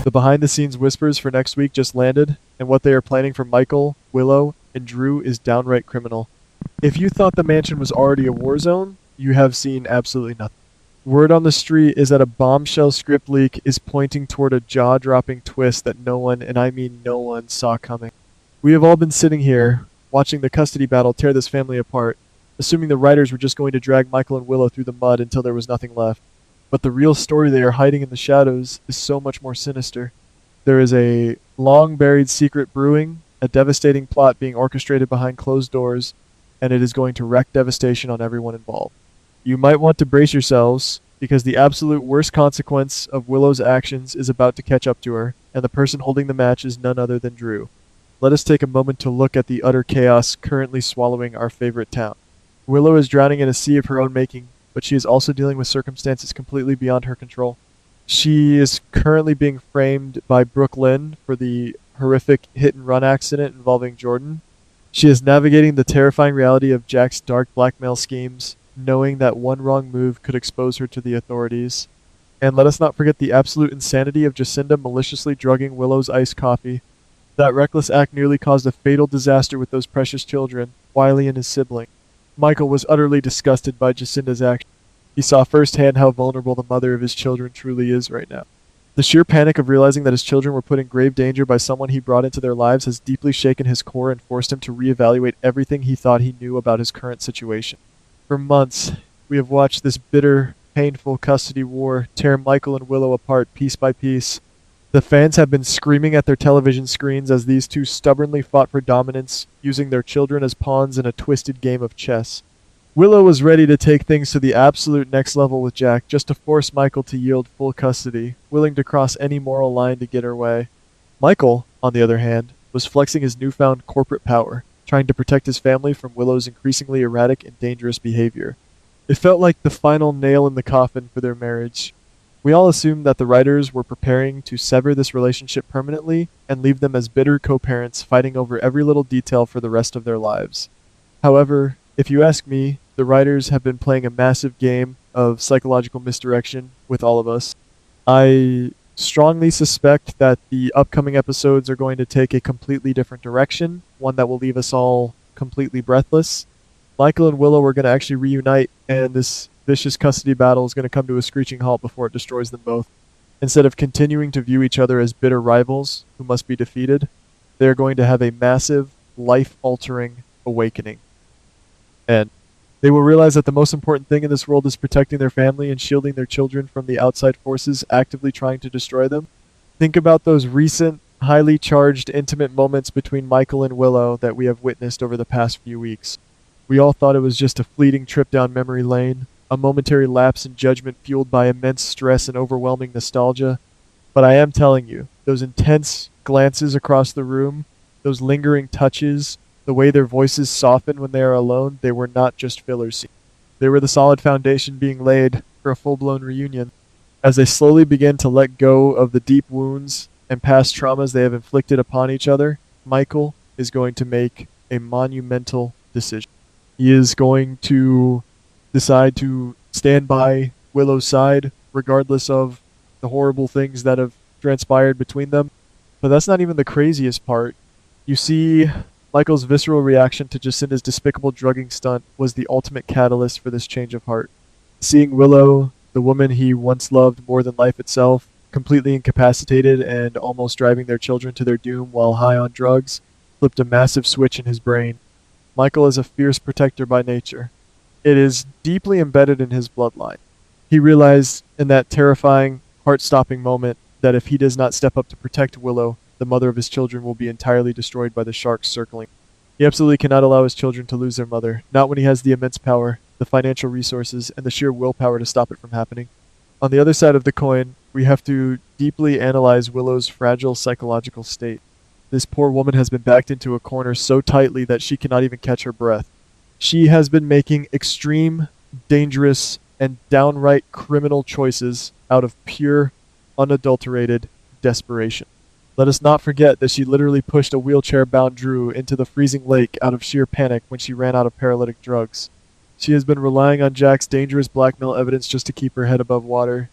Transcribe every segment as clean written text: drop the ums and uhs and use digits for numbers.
The behind-the-scenes whispers for next week just landed, and what they are planning for Michael, Willow, and Drew is downright criminal. If you thought the mansion was already a war zone, you have seen absolutely nothing. Word on the street is that a bombshell script leak is pointing toward a jaw-dropping twist that no one, and I mean no one, saw coming. We have all been sitting here, watching the custody battle tear this family apart, assuming the writers were just going to drag Michael and Willow through the mud until there was nothing left. But the real story they are hiding in the shadows is so much more sinister. There is a long-buried secret brewing, a devastating plot being orchestrated behind closed doors, and it is going to wreak devastation on everyone involved. You might want to brace yourselves, because the absolute worst consequence of Willow's actions is about to catch up to her, and the person holding the match is none other than Drew. Let us take a moment to look at the utter chaos currently swallowing our favorite town. Willow is drowning in a sea of her own making, but she is also dealing with circumstances completely beyond her control. She is currently being framed by Brooklyn for the horrific hit-and-run accident involving Jordan. She is navigating the terrifying reality of Jack's dark blackmail schemes, knowing that one wrong move could expose her to the authorities. And let us not forget the absolute insanity of Jacinda maliciously drugging Willow's iced coffee. That reckless act nearly caused a fatal disaster with those precious children, Wiley and his sibling. Michael was utterly disgusted by Jacinda's action. He saw firsthand how vulnerable the mother of his children truly is right now. The sheer panic of realizing that his children were put in grave danger by someone he brought into their lives has deeply shaken his core and forced him to reevaluate everything he thought he knew about his current situation. For months, we have watched this bitter, painful custody war tear Michael and Willow apart piece by piece. The fans have been screaming at their television screens as these two stubbornly fought for dominance, using their children as pawns in a twisted game of chess. Willow was ready to take things to the absolute next level with Jack, just to force Michael to yield full custody, willing to cross any moral line to get her way. Michael, on the other hand, was flexing his newfound corporate power, trying to protect his family from Willow's increasingly erratic and dangerous behavior. It felt like the final nail in the coffin for their marriage. We all assumed that the writers were preparing to sever this relationship permanently and leave them as bitter co-parents fighting over every little detail for the rest of their lives. However, if you ask me, the writers have been playing a massive game of psychological misdirection with all of us. I strongly suspect that the upcoming episodes are going to take a completely different direction, one that will leave us all completely breathless. Michael and Willow are going to actually reunite, and this vicious custody battle is going to come to a screeching halt before it destroys them both. Instead of continuing to view each other as bitter rivals who must be defeated, they are going to have a massive, life-altering awakening. And they will realize that the most important thing in this world is protecting their family and shielding their children from the outside forces actively trying to destroy them. Think about those recent, highly charged, intimate moments between Michael and Willow that we have witnessed over the past few weeks. We all thought it was just a fleeting trip down memory lane, a momentary lapse in judgment fueled by immense stress and overwhelming nostalgia. But I am telling you, those intense glances across the room, those lingering touches, the way their voices soften when they are alone, they were not just filler scenes. They were the solid foundation being laid for a full-blown reunion. As they slowly begin to let go of the deep wounds and past traumas they have inflicted upon each other, Michael is going to make a monumental decision. He is going to decide to stand by Willow's side, regardless of the horrible things that have transpired between them. But that's not even the craziest part. You see, Michael's visceral reaction to Jacinda's despicable drugging stunt was the ultimate catalyst for this change of heart. Seeing Willow, the woman he once loved more than life itself, completely incapacitated and almost driving their children to their doom while high on drugs, flipped a massive switch in his brain. Michael is a fierce protector by nature. It is deeply embedded in his bloodline. He realized in that terrifying, heart-stopping moment that if he does not step up to protect Willow, the mother of his children will be entirely destroyed by the sharks circling. He absolutely cannot allow his children to lose their mother, not when he has the immense power, the financial resources, and the sheer willpower to stop it from happening. On the other side of the coin, we have to deeply analyze Willow's fragile psychological state. This poor woman has been backed into a corner so tightly that she cannot even catch her breath. She has been making extreme, dangerous, and downright criminal choices out of pure, unadulterated desperation. Let us not forget that she literally pushed a wheelchair-bound Drew into the freezing lake out of sheer panic when she ran out of paralytic drugs. She has been relying on Jack's dangerous blackmail evidence just to keep her head above water.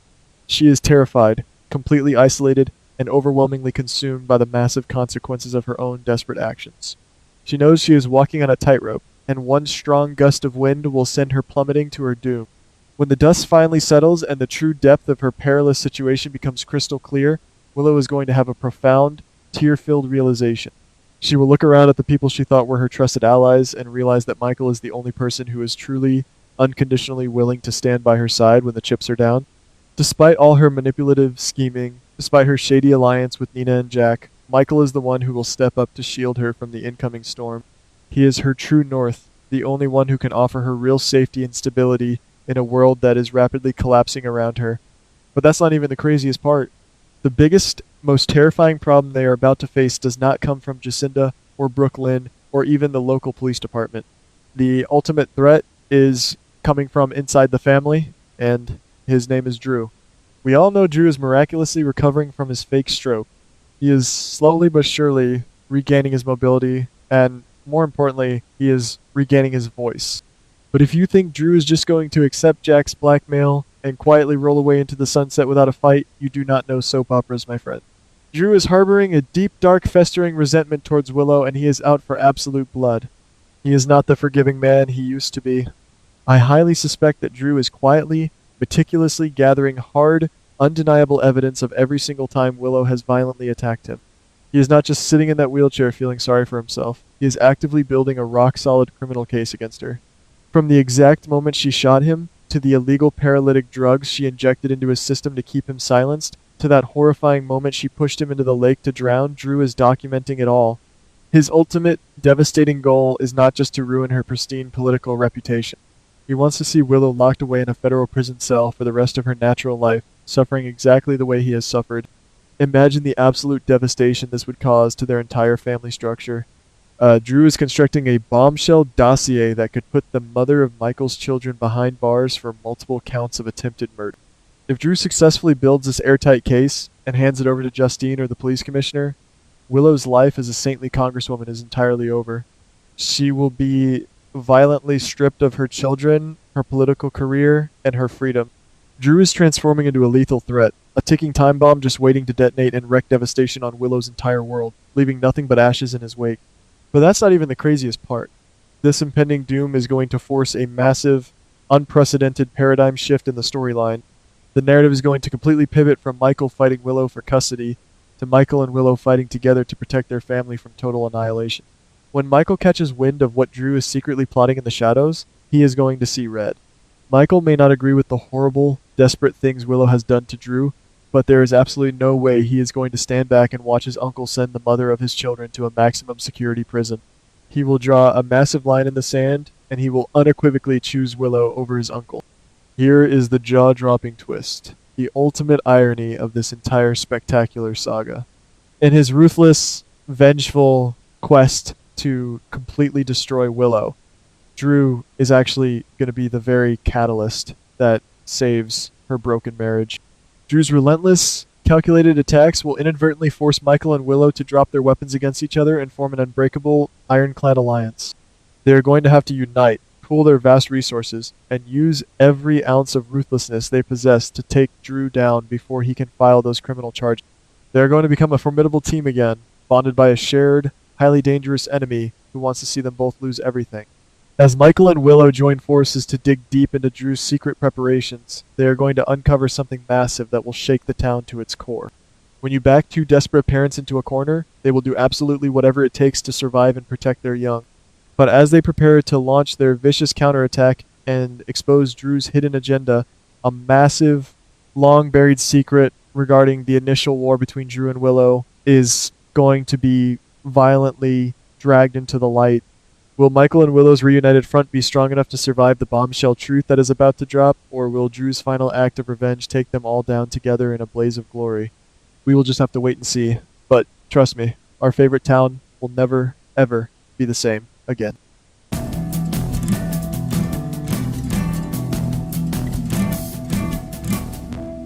She is terrified, completely isolated, and overwhelmingly consumed by the massive consequences of her own desperate actions. She knows she is walking on a tightrope, and one strong gust of wind will send her plummeting to her doom. When the dust finally settles and the true depth of her perilous situation becomes crystal clear, Willow is going to have a profound, tear-filled realization. She will look around at the people she thought were her trusted allies and realize that Michael is the only person who is truly, unconditionally willing to stand by her side when the chips are down. Despite all her manipulative scheming, despite her shady alliance with Nina and Jack, Michael is the one who will step up to shield her from the incoming storm. He is her true north, the only one who can offer her real safety and stability in a world that is rapidly collapsing around her. But that's not even the craziest part. The biggest, most terrifying problem they are about to face does not come from Jacinda or Brooklyn or even the local police department. The ultimate threat is coming from inside the family, and his name is Drew. We all know Drew is miraculously recovering from his fake stroke. He is slowly but surely regaining his mobility, and more importantly, he is regaining his voice. But if you think Drew is just going to accept Jack's blackmail and quietly roll away into the sunset without a fight, you do not know soap operas, my friend. Drew is harboring a deep, dark, festering resentment towards Willow, and he is out for absolute blood. He is not the forgiving man he used to be. I highly suspect that Drew is quietly, meticulously gathering hard, undeniable evidence of every single time Willow has violently attacked him. He is not just sitting in that wheelchair feeling sorry for himself. He is actively building a rock-solid criminal case against her. From the exact moment she shot him, to the illegal paralytic drugs she injected into his system to keep him silenced, to that horrifying moment she pushed him into the lake to drown, Drew is documenting it all. His ultimate, devastating goal is not just to ruin her pristine political reputation. He wants to see Willow locked away in a federal prison cell for the rest of her natural life, suffering exactly the way he has suffered. Imagine the absolute devastation this would cause to their entire family structure. Drew is constructing a bombshell dossier that could put the mother of Michael's children behind bars for multiple counts of attempted murder. If Drew successfully builds this airtight case and hands it over to Justine or the police commissioner, Willow's life as a saintly congresswoman is entirely over. She will be violently stripped of her children, her political career, and her freedom. Drew is transforming into a lethal threat, a ticking time bomb just waiting to detonate and wreak devastation on Willow's entire world, leaving nothing but ashes in his wake. But that's not even the craziest part. This impending doom is going to force a massive, unprecedented paradigm shift in the storyline. The narrative is going to completely pivot from Michael fighting Willow for custody to Michael and Willow fighting together to protect their family from total annihilation. When Michael catches wind of what Drew is secretly plotting in the shadows, he is going to see red. Michael may not agree with the horrible, desperate things Willow has done to Drew, but there is absolutely no way he is going to stand back and watch his uncle send the mother of his children to a maximum security prison. He will draw a massive line in the sand, and he will unequivocally choose Willow over his uncle. Here is the jaw-dropping twist, the ultimate irony of this entire spectacular saga. In his ruthless, vengeful quest to completely destroy Willow, Drew is actually going to be the very catalyst that saves her broken marriage. Drew's relentless, calculated attacks will inadvertently force Michael and Willow to drop their weapons against each other and form an unbreakable, ironclad alliance. They are going to have to unite, pool their vast resources, and use every ounce of ruthlessness they possess to take Drew down before he can file those criminal charges. They are going to become a formidable team again, bonded by a shared, highly dangerous enemy who wants to see them both lose everything. As Michael and Willow join forces to dig deep into Drew's secret preparations, they are going to uncover something massive that will shake the town to its core. When you back two desperate parents into a corner, they will do absolutely whatever it takes to survive and protect their young. But as they prepare to launch their vicious counterattack and expose Drew's hidden agenda, a massive, long-buried secret regarding the initial war between Drew and Willow is going to be violently dragged into the light. Will Michael and Willow's reunited front be strong enough to survive the bombshell truth that is about to drop, or will Drew's final act of revenge take them all down together in a blaze of glory? We will just have to wait and see. But trust me, our favorite town will never, ever be the same again.